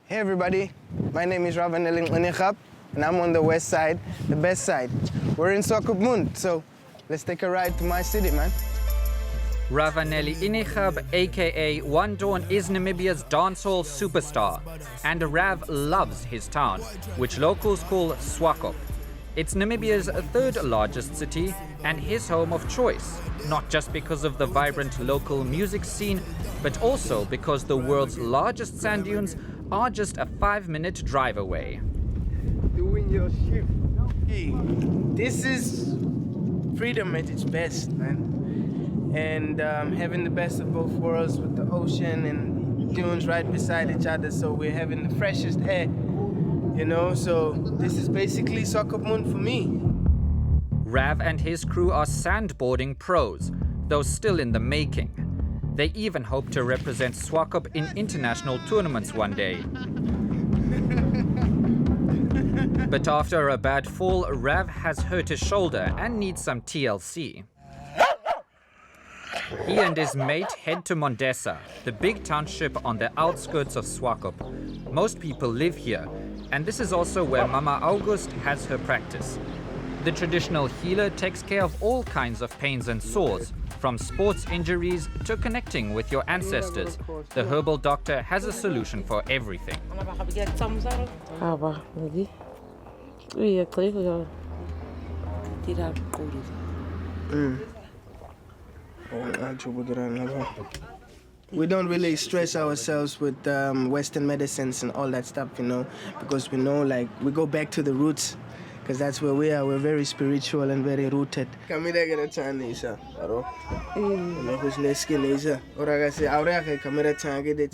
Hey everybody, my name is Ravanelli Inchiab and I'm on the west side, the best side. We're in Swakopmund, so let's take a ride to my city, man. Ravanelli Inchiab, aka One Dawn, is Namibia's dancehall superstar, and Rav loves his town, which locals call Swakop. It's Namibia's third largest city and his home of choice, not just because of the vibrant local music scene, but also because the world's largest sand dunes are just a 5-minute drive away. Doing your shift. Hey, this is freedom at its best, man. And having the best of both worlds with the ocean and dunes right beside each other, so we're having the freshest air, you know? So this is basically Swakopmund for me. Rav and his crew are sandboarding pros, though still in the making. They even hope to represent Swakop in international tournaments one day. But after a bad fall, Rav has hurt his shoulder and needs some TLC. He and his mate head to Mondesa, the big township on the outskirts of Swakop. Most people live here, and this is also where Mama August has her practice. The traditional healer takes care of all kinds of pains and sores, from sports injuries to connecting with your ancestors. The herbal doctor has a solution for everything. We don't really stress ourselves with Western medicines and all that stuff, you know, because we know, like, we go back to the roots, because that's where we are. We're very spiritual and very rooted.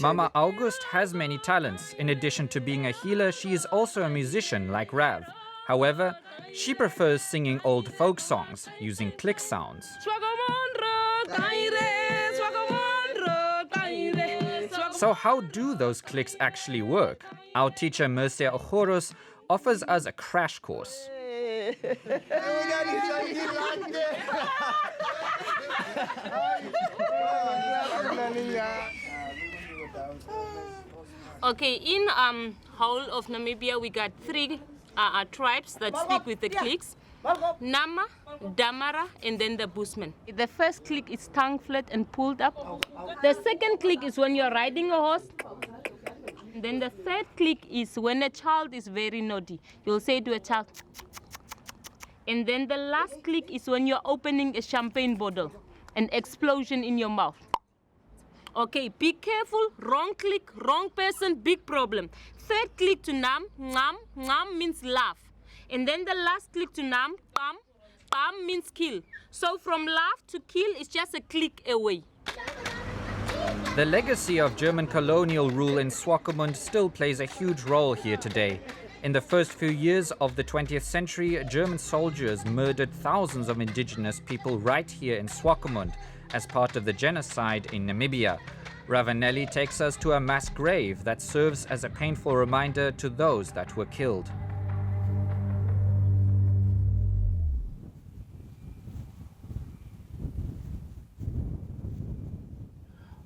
Mama August has many talents. In addition to being a healer, she is also a musician like Rav. However, she prefers singing old folk songs using click sounds. So how do those clicks actually work? Our teacher Mercia Ojoros offers us a crash course. Okay, in whole of Namibia we got 3 tribes that stick with the clicks. Nama, Damara, and then the Bushman. The first click is tongue flat and pulled up. The second click is when you're riding a horse. Then the third click is when a child is very naughty. You'll say to a child. And then the last click is when you're opening a champagne bottle. An explosion in your mouth. Okay, be careful. Wrong click, wrong person, big problem. Third click to nam, ngam, ngam means laugh. And then the last click to nam, pam, pam means kill. So from laugh to kill is just a click away. The legacy of German colonial rule in Swakopmund still plays a huge role here today. In the first few years of the 20th century, German soldiers murdered thousands of indigenous people right here in Swakopmund as part of the genocide in Namibia. Ravanelli takes us to a mass grave that serves as a painful reminder to those that were killed.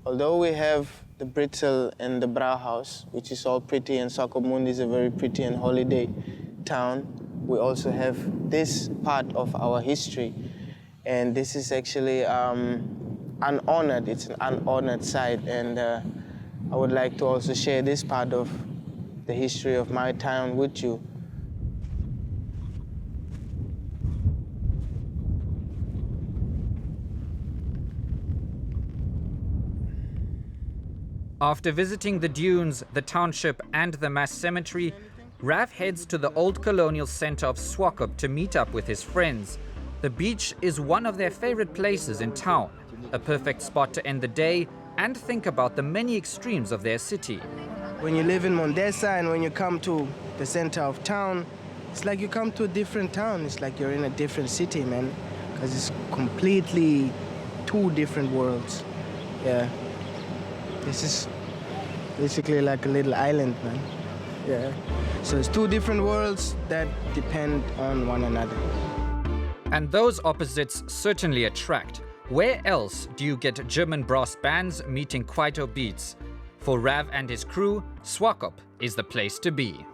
Although we have the Britzel and the Brauhaus, which is all pretty, and Swakopmund is a very pretty and holiday town, we also have this part of our history. And this is actually unhonored. It's an unhonored site. And I would like to also share this part of the history of my town with you. After visiting the dunes, the township, and the mass cemetery, Rav heads to the old colonial center of Swakop to meet up with his friends. The beach is one of their favorite places in town, a perfect spot to end the day and think about the many extremes of their city. When you live in Mondesa and when you come to the center of town, it's like you come to a different town. It's like you're in a different city, man, because it's completely 2 different worlds. Yeah. This is basically like a little island, man. Yeah. So it's 2 different worlds that depend on one another. And those opposites certainly attract. Where else do you get German brass bands meeting Kwaito beats? For Rav and his crew, Swakop is the place to be.